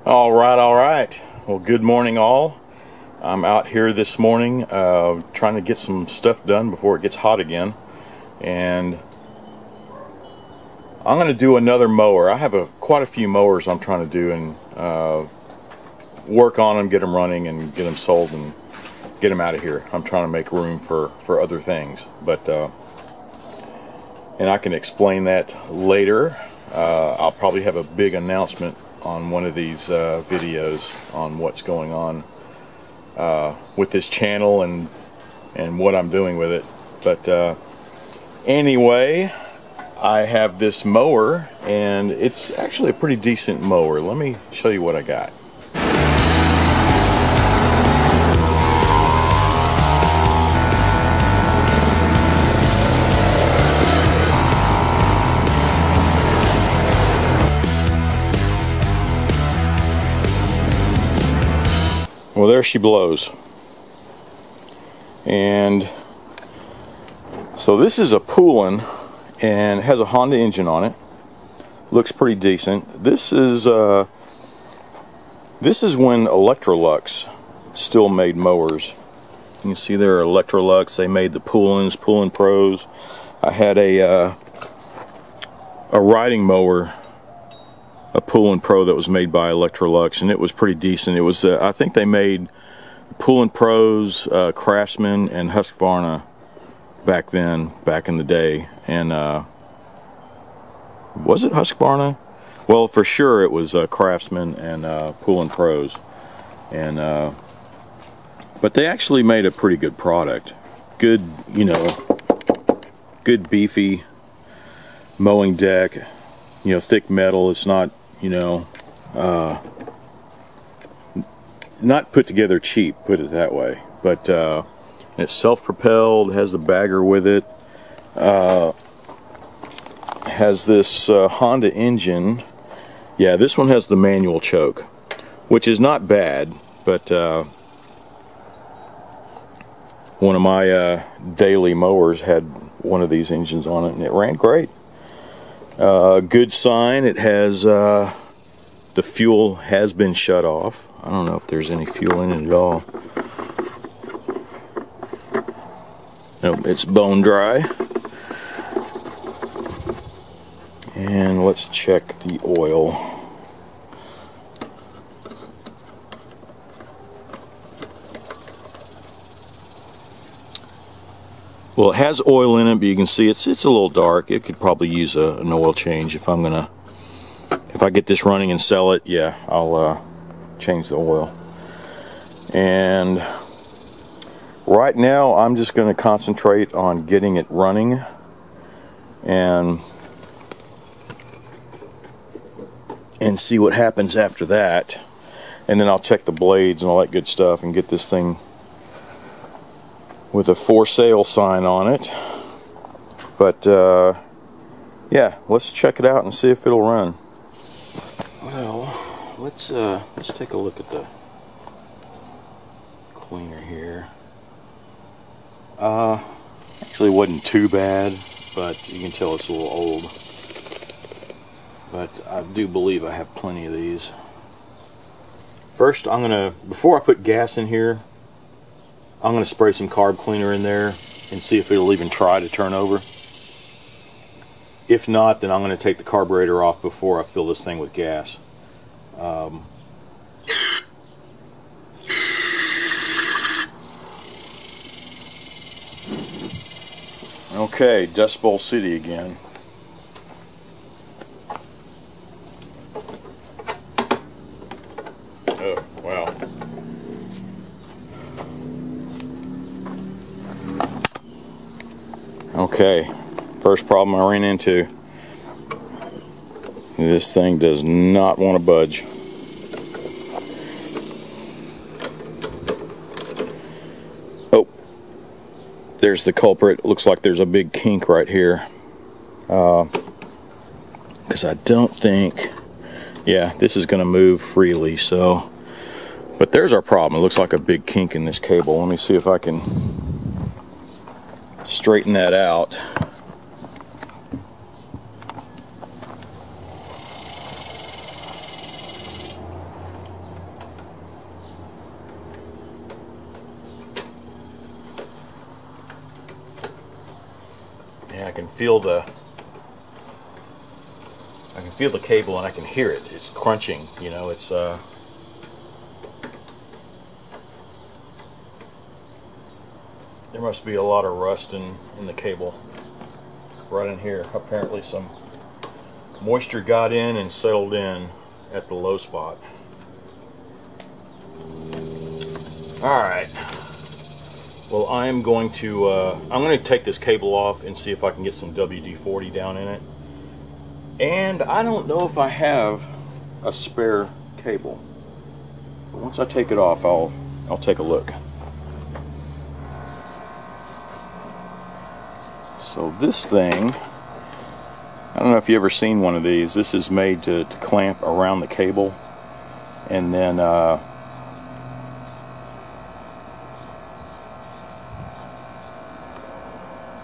All right. Well, good morning, all. I'm out here this morning trying to get some stuff done before it gets hot again, and I'm going to do another mower. I have quite a few mowers I'm trying to do and work on them, get them running, and get them sold and get them out of here. I'm trying to make room for other things, but and I can explain that later. I'll probably have a big announcement on one of these videos on what's going on with this channel and what I'm doing with it. But anyway, I have this mower, and it's actually a pretty decent mower. Let me show you what I got. Well, there she blows. And so this is a Poulan, and it has a Honda engine on it. Looks pretty decent. This is when Electrolux still made mowers. You can see there are Electrolux. They made the Poulans, Poulan Pros. I had a riding mower, a Poulan Pro, that was made by Electrolux, and it was pretty decent. It was I think they made Poulan Pros, Craftsman, and Husqvarna back in the day. And was it Husqvarna? Well, for sure it was Craftsman and Poulan Pros. And but they actually made a pretty good product. Good, good beefy mowing deck. Thick metal. It's not, not put together cheap, put it that way. But it's self-propelled, has the bagger with it, has this Honda engine. Yeah, this one has the manual choke, which is not bad, but one of my daily mowers had one of these engines on it, and it ran great. Good sign. It has the fuel has been shut off. I don't know if there's any fuel in it at all. Nope, it's bone dry. And let's check the oil. Well, it has oil in it, but you can see it's a little dark. It could probably use an oil change if I get this running and sell it. Yeah, I'll change the oil. And right now I'm just going to concentrate on getting it running and see what happens after that. And then I'll check the blades and all that good stuff and get this thing with a for sale sign on it. But yeah, let's check it out and see if it'll run. Well, let's take a look at the cleaner here. Actually wasn't too bad, but you can tell it's a little old. But I do believe I have plenty of these. First, before I put gas in here, I'm going to spray some carb cleaner in there and see if it'll even try to turn over. If not, then I'm going to take the carburetor off before I fill this thing with gas. Okay, Dust Bowl City again. Oh, wow. Okay, first problem I ran into. This thing does not want to budge. Oh, there's the culprit. It looks like there's a big kink right here. Because I don't think, yeah, this is going to move freely, so. But there's our problem. It looks like a big kink in this cable. Let me see if I can straighten that out. can feel the cable, and I can hear it. It's crunching, you know. It's there must be a lot of rust in the cable right in here. Apparently some moisture got in and settled in at the low spot. Alright, well, I'm going to take this cable off and see if I can get some WD-40 down in it. And I don't know if I have a spare cable, but once I take it off, I'll take a look. So this thing, I don't know if you've ever seen one of these. This is made to clamp around the cable, and then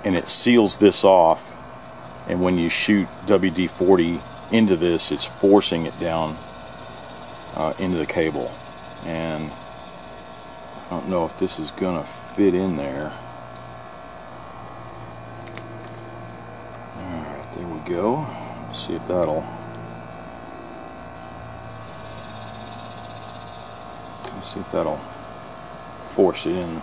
and it seals this off, and when you shoot WD-40 into this, it's forcing it down into the cable. And I don't know if this is gonna fit in there. Alright, there we go. Let's see if that'll force it in.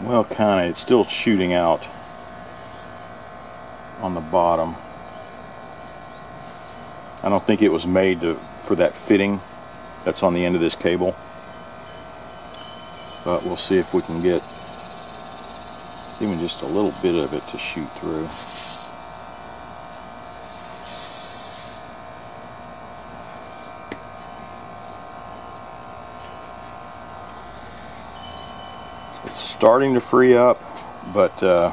Well, kinda. It's still shooting out on the bottom. I don't think it was made for that fitting that's on the end of this cable. But we'll see if we can get even just a little bit of it to shoot through. It's starting to free up, but I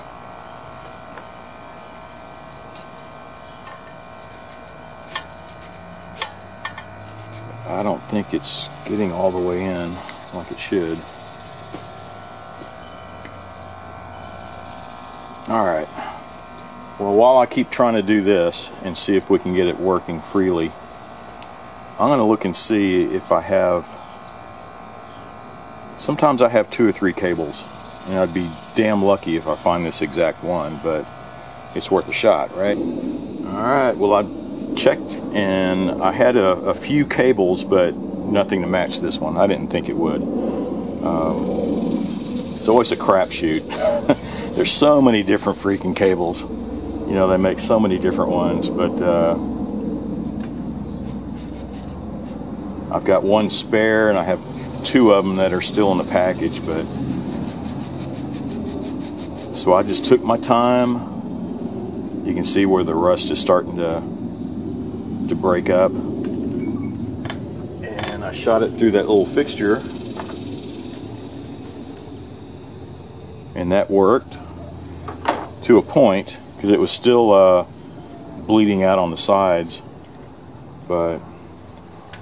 don't think it's getting all the way in like it should. Alright, well, while I keep trying to do this and see if we can get it working freely, I'm going to look and see if I have. Sometimes I have 2 or 3 cables, and I'd be damn lucky if I find this exact one, but it's worth a shot, right? Alright, well, I checked and I had a few cables, but nothing to match this one. I didn't think it would. It's always a crapshoot. There's so many different freaking cables. You know, they make so many different ones, but I've got one spare, and I have 2 of them that are still in the package. But so I just took my time. You can see where the rust is starting to break up, and I shot it through that little fixture, and that worked to a point, because it was still bleeding out on the sides, but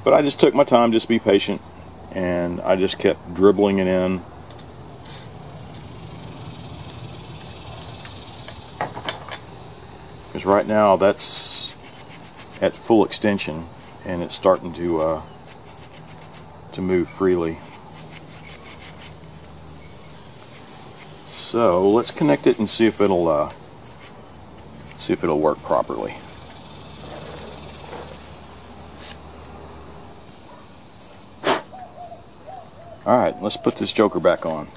I just took my time, just be patient, and I just kept dribbling it in. Because right now that's at full extension, and it's starting to move freely. So let's connect it and see if it'll work properly. All right, let's put this joker back on.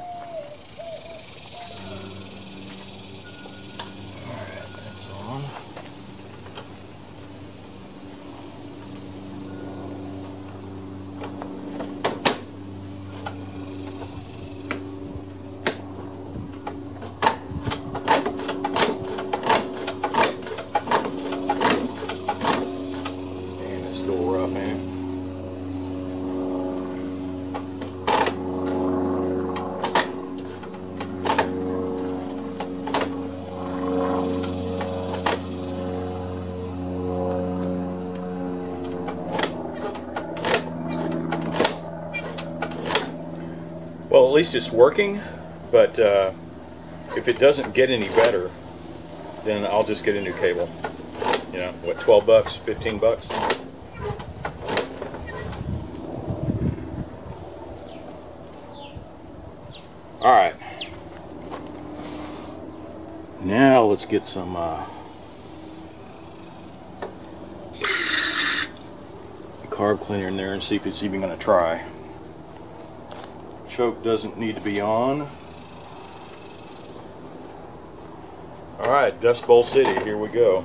Well, at least it's working, but if it doesn't get any better, then I'll just get a new cable. You know, what, 12 bucks, 15 bucks? Alright. Now let's get some carb cleaner in there and see if it's even going to try. Choke doesn't need to be on. Alright, Dust Bowl City, here we go.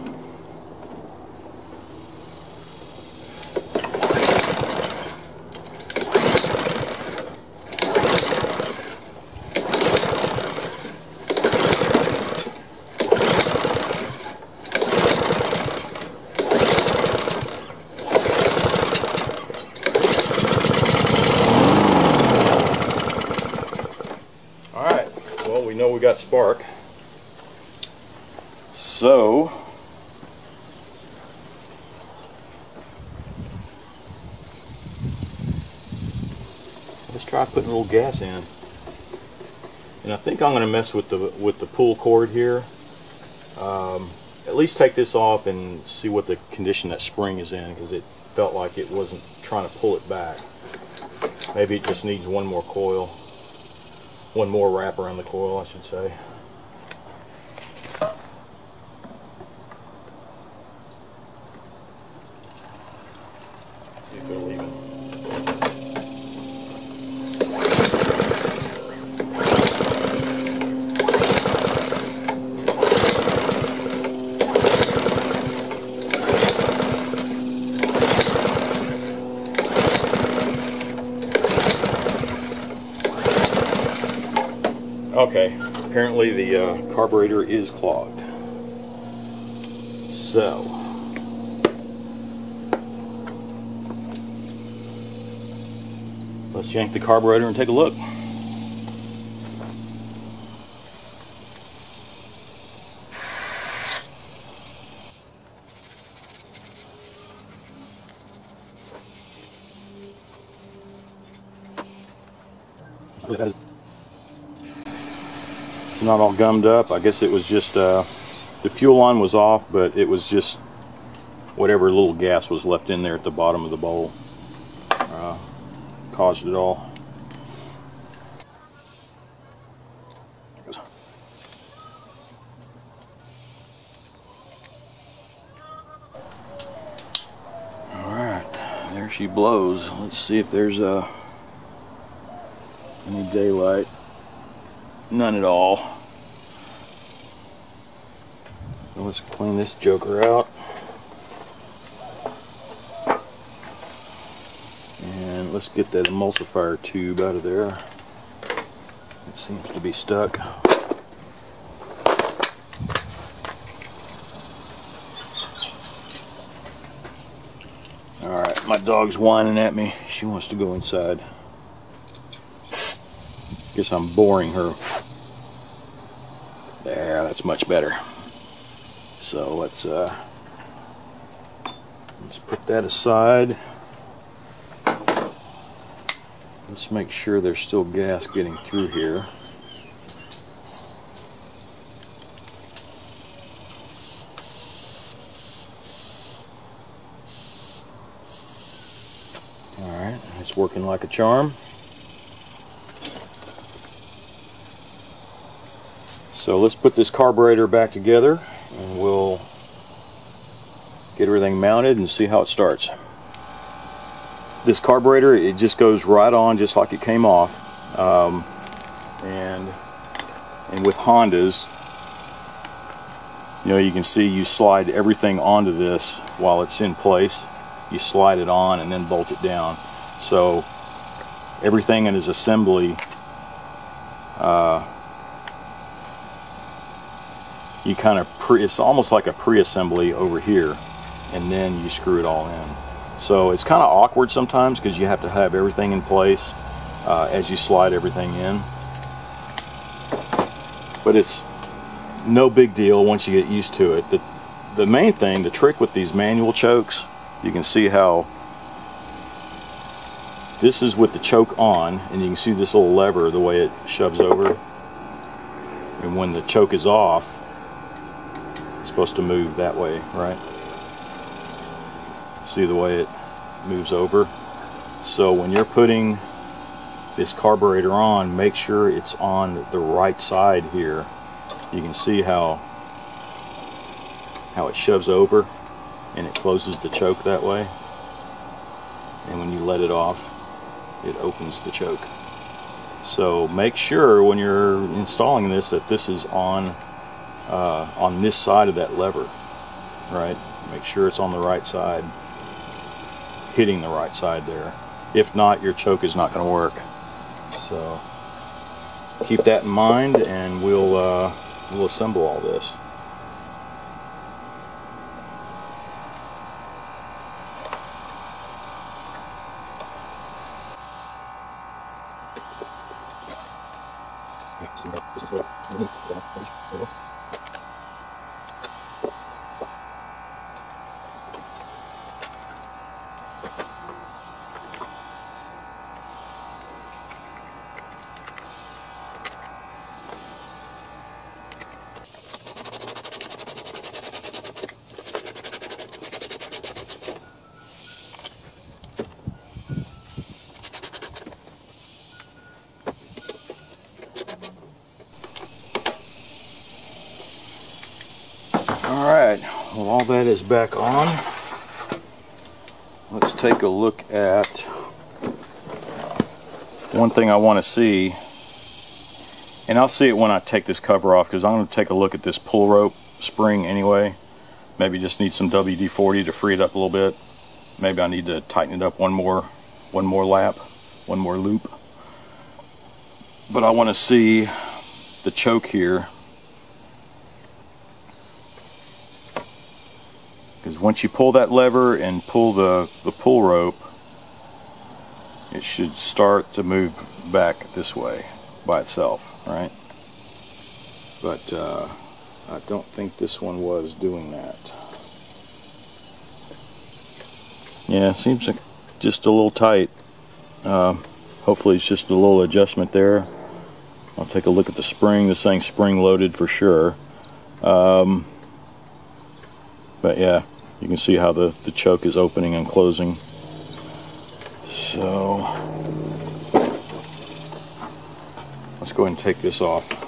Well, we know we got spark. So let's try putting a little gas in. And I think I'm going to mess with the pull cord here. At least take this off and see what the condition that spring is in, because it felt like it wasn't trying to pull it back. Maybe it just needs one more coil. One more wrap around the coil, I should say. See if it'll even. Okay, apparently the carburetor is clogged. So, let's yank the carburetor and take a look. It's not all gummed up. I guess it was just the fuel line was off, but it was just whatever little gas was left in there at the bottom of the bowl caused it all. Alright, there she blows. Let's see if there's any daylight. None at all. So let's clean this joker out. And let's get that emulsifier tube out of there. It seems to be stuck. Alright, my dog's whining at me. She wants to go inside. Guess I'm boring her. There, that's much better. So let's put that aside. Let's make sure there's still gas getting through here. Alright, it's working like a charm. So let's put this carburetor back together and we'll get everything mounted and see how it starts. This carburetor, it just goes right on just like it came off. And with Hondas, you know, you can see you slide everything onto this while it's in place. You slide it on and then bolt it down. So everything in his assembly, you kind of it's almost like a pre-assembly over here, and then you screw it all in. So it's kind of awkward sometimes because you have to have everything in place as you slide everything in. But it's no big deal once you get used to it. The main thing, the trick with these manual chokes, you can see how This is with the choke on, and you can see this little lever, the way it shoves over. And when the choke is off, it's supposed to move that way, right? See the way it moves over? So when you're putting this carburetor on, make sure it's on the right side here. You can see how it shoves over and it closes the choke that way. And when you let it off, it opens the choke. So make sure when you're installing this that this is on this side of that lever, right? Make sure it's on the right side, hitting the right side there. If not, your choke is not going to work. So keep that in mind, and we'll assemble all this. Alright, well, all that is back on. Let's take a look at one thing I want to see, and I'll see it when I take this cover off, because I'm going to take a look at this pull rope spring anyway. Maybe just need some WD-40 to free it up a little bit. Maybe I need to tighten it up one more lap, one more loop. But I want to see the choke here, because once you pull that lever and pull the pull rope, it should start to move back this way by itself, right? But I don't think this one was doing that. Yeah, seems like just a little tight. Hopefully it's just a little adjustment there. I'll take a look at the spring. This thing's spring loaded for sure. But yeah, you can see how the choke is opening and closing. So let's go ahead and take this off.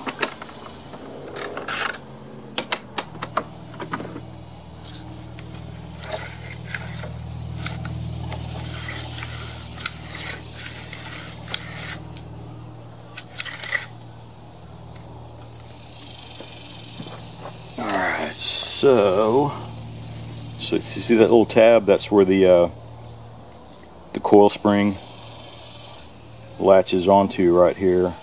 Alright, so if you see that little tab, that's where the coil spring latches onto right here,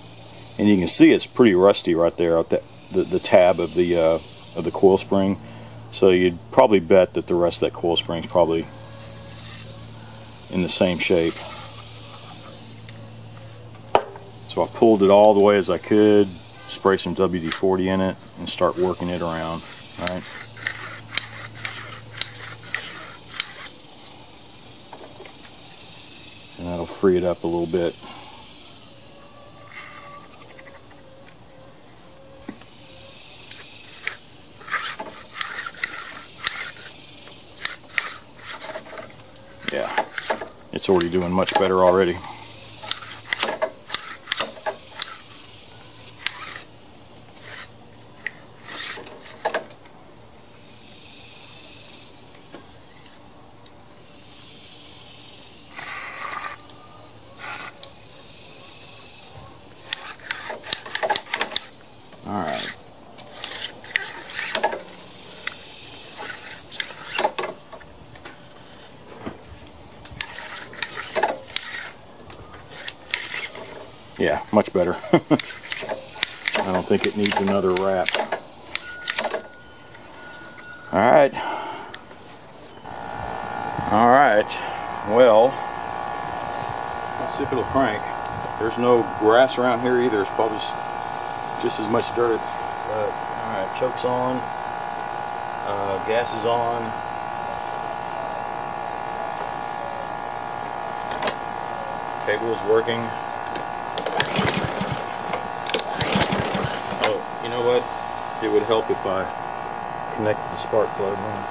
and you can see it's pretty rusty right there at the tab of the coil spring. So you'd probably bet that the rest of that coil spring is probably in the same shape. So I pulled it all the way as I could, spray some WD-40 in it, and start working it around. All right. And that'll free it up a little bit. Yeah, it's already doing much better already. Alright. Yeah, much better. I don't think it needs another wrap. Alright. Alright. Well, let's see if it'll crank. There's no grass around here either. It's probably just as much dirt. But alright, choke's on. Gas is on. Cable is working. Oh, you know what? It would help if I connected the spark plug on.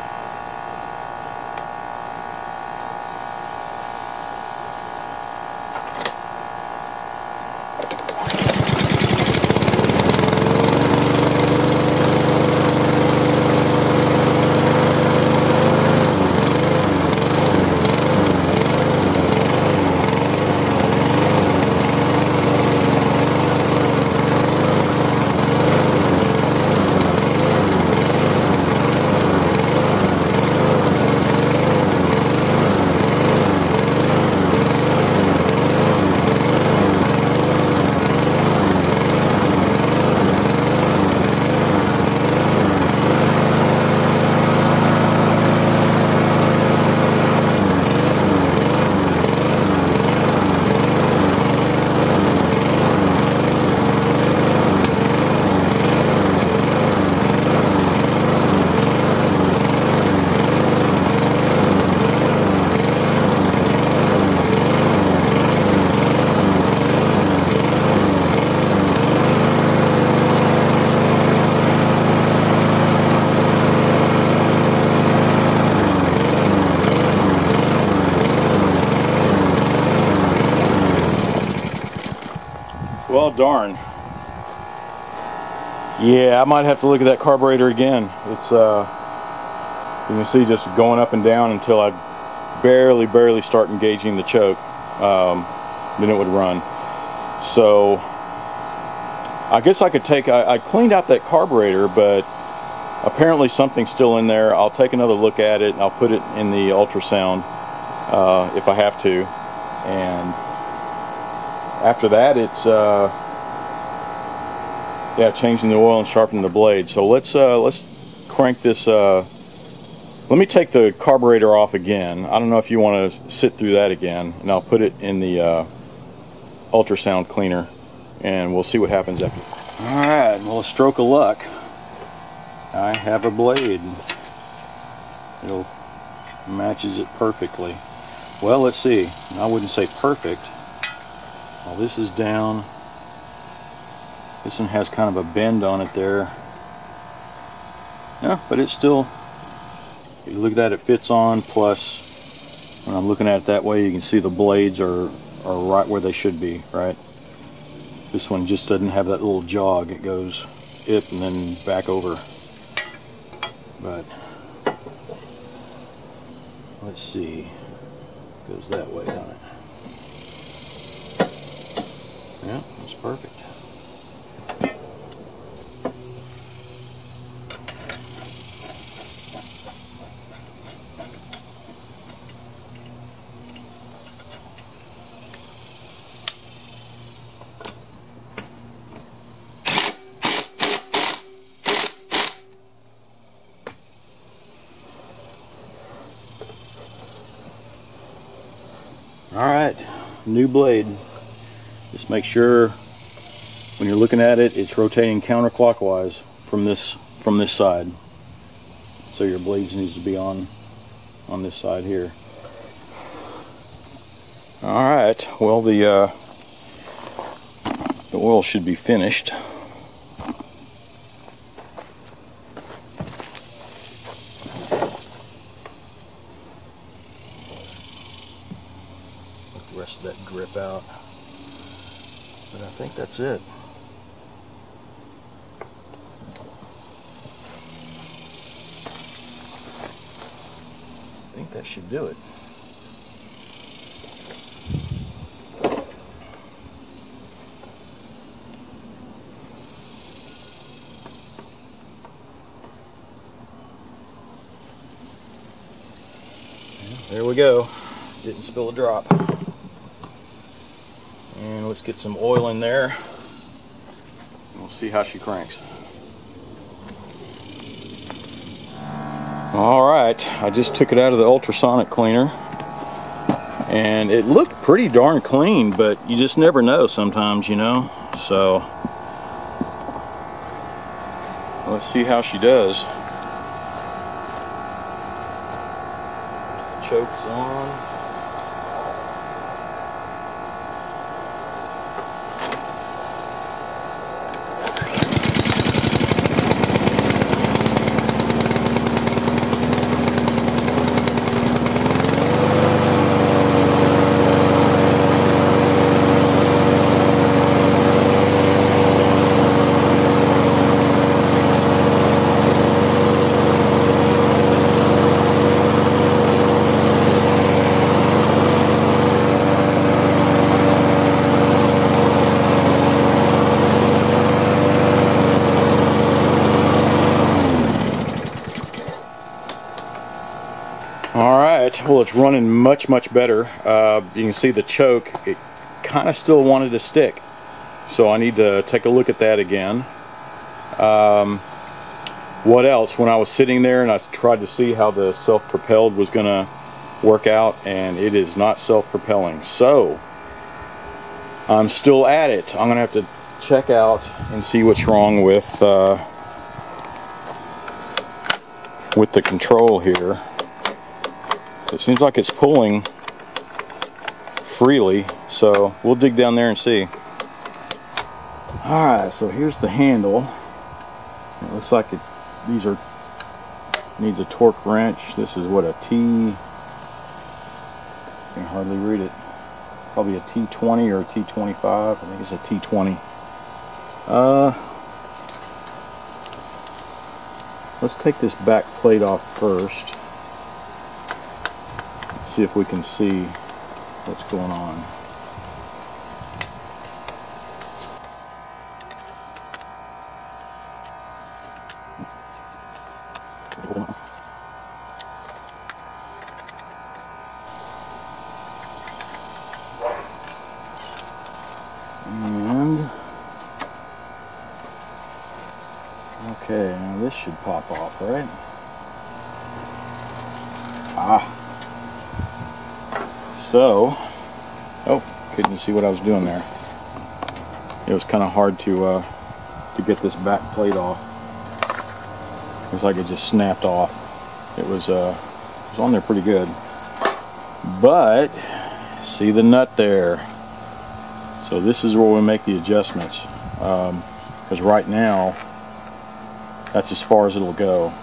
Well, darn. Yeah, I might have to look at that carburetor again. It's you can see just going up and down until I barely start engaging the choke. Then it would run. So I guess I could take, I cleaned out that carburetor, but apparently something's still in there. I'll take another look at it and I'll put it in the ultrasound if I have to. And after that, it's yeah, changing the oil and sharpening the blade. So let's crank this. Let me take the carburetor off again. I don't know if you want to sit through that again, and I'll put it in the ultrasound cleaner, and we'll see what happens after. All right, well, a stroke of luck. I have a blade. It matches it perfectly. Well, let's see. I wouldn't say perfect. Well, this is down. This one has kind of a bend on it there. Yeah, but it's still, if you look at that, it fits on. Plus, when I'm looking at it that way, you can see the blades are right where they should be, right? This one just doesn't have that little jog. It goes up and then back over. But let's see. It goes that way, doesn't it? Yeah, that's perfect. Alright, new blade. Just make sure when you're looking at it, it's rotating counterclockwise from this side. So your blades needs to be on this side here. Alright, well the oil should be finished. The rest of that grip out, but I think that's it. I think that should do it. There we go. Didn't spill a drop. And let's get some oil in there. We'll see how she cranks. Alright, I just took it out of the ultrasonic cleaner. And it looked pretty darn clean, but you just never know sometimes, you know. So, let's see how she does. Choke's on. Alright, well, it's running much better. You can see the choke, it kind of still wanted to stick. So I need to take a look at that again. What else? When I was sitting there and I tried to see how the self-propelled was going to work out, and it is not self-propelling. So I'm still at it. I'm going to have to check out and see what's wrong with the control here. It seems like it's pulling freely, so we'll dig down there and see. Alright, so here's the handle. It looks like these needs a torque wrench. This is what, a T, I can hardly read it. Probably a T20 or a T25. I think it's a T20. Let's take this back plate off first. See if we can see what's going on. And okay, now this should pop off, right? So, couldn't see what I was doing there. It was kind of hard to get this back plate off. Looks like it just snapped off. It was on there pretty good. But see the nut there. So this is where we make the adjustments. Because right now, that's as far as it'll go.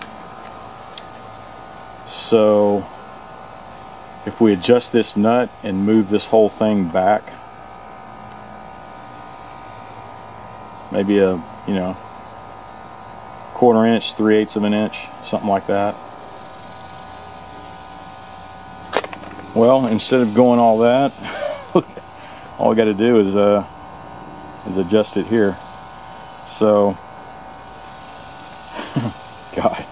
So if we adjust this nut and move this whole thing back, maybe a, 1/4 inch, 3/8 of an inch, something like that. Well, instead of going all that, all we got to do is adjust it here. So, God,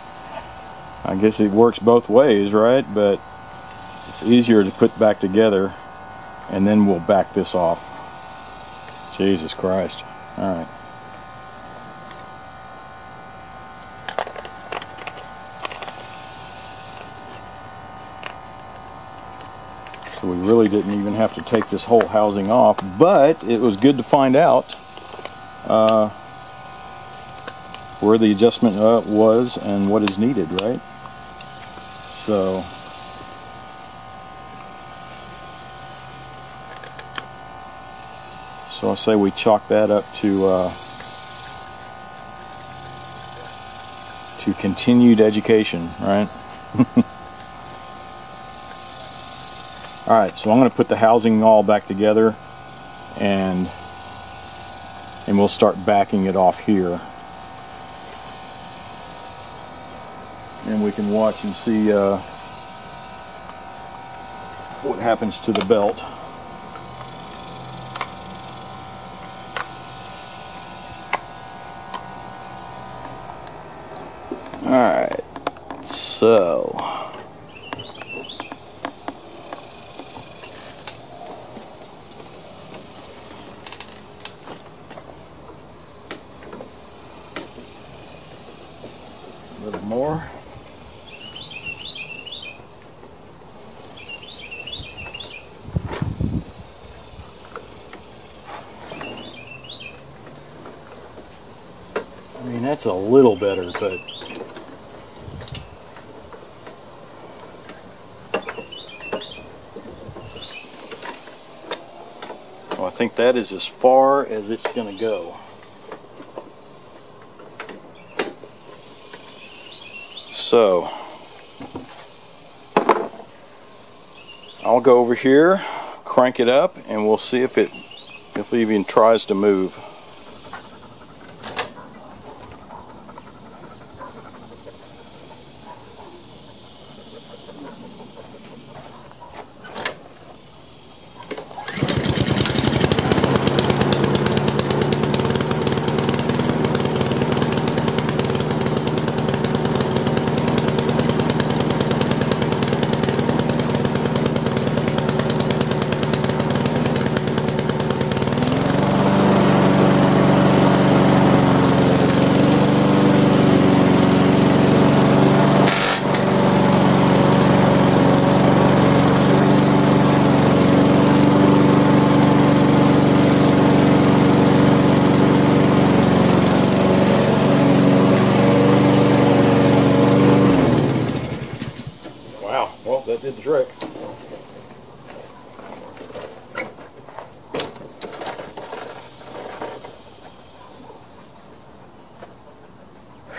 I guess it works both ways, right? But it's easier to put back together, and then we'll back this off. Jesus Christ. All right. So we really didn't even have to take this whole housing off, but it was good to find out where the adjustment was and what is needed, right? So I say we chalk that up to continued education, right? Alright, so I'm going to put the housing all back together, and we'll start backing it off here. And we can watch and see what happens to the belt. Alright, so a little more. I mean, that's a little better, but I think that is as far as it's going to go. So I'll go over here, crank it up, and we'll see if it even tries to move.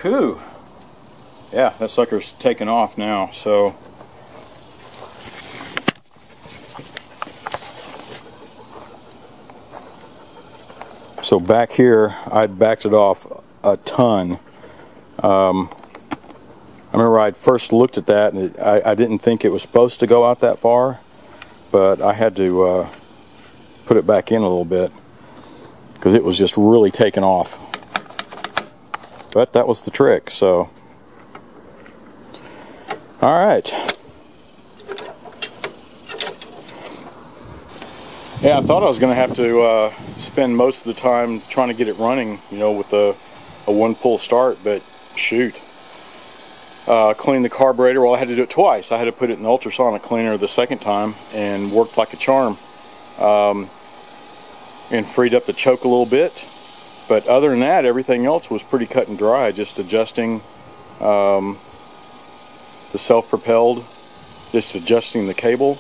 Whew. Yeah, that sucker's taking off now, so back here I'd backed it off a ton. I remember I'd first looked at that and I didn't think it was supposed to go out that far, but I had to put it back in a little bit because it was just really taking off. But that was the trick, so alright. Yeah, I thought I was going to have to spend most of the time trying to get it running, you know, with a one pull start, but shoot. Clean the carburetor, well, I had to do it twice. I had to put it in the ultrasonic cleaner the second time and worked like a charm. And freed up the choke a little bit. But other than that, everything else was pretty cut and dry. Just adjusting the self-propelled, just adjusting the cable,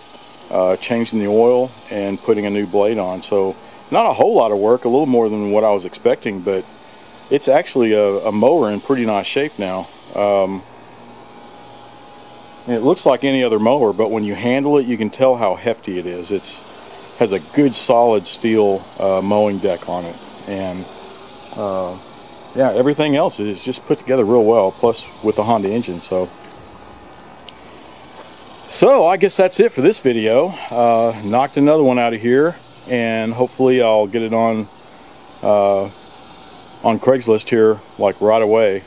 changing the oil, and putting a new blade on. So not a whole lot of work, a little more than what I was expecting, but it's actually a mower in pretty nice shape now. It looks like any other mower, but when you handle it, you can tell how hefty it is. It has a good solid steel mowing deck on it, and yeah, everything else is just put together real well, plus with the Honda engine. So I guess that's it for this video. Knocked another one out of here, and hopefully I'll get it on Craigslist here like right away,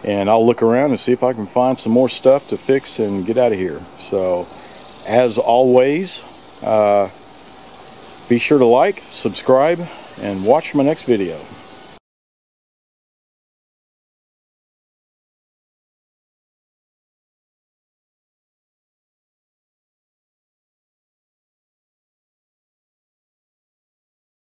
and I'll look around and see if I can find some more stuff to fix and get out of here. So as always, be sure to like, subscribe, and watch my next video.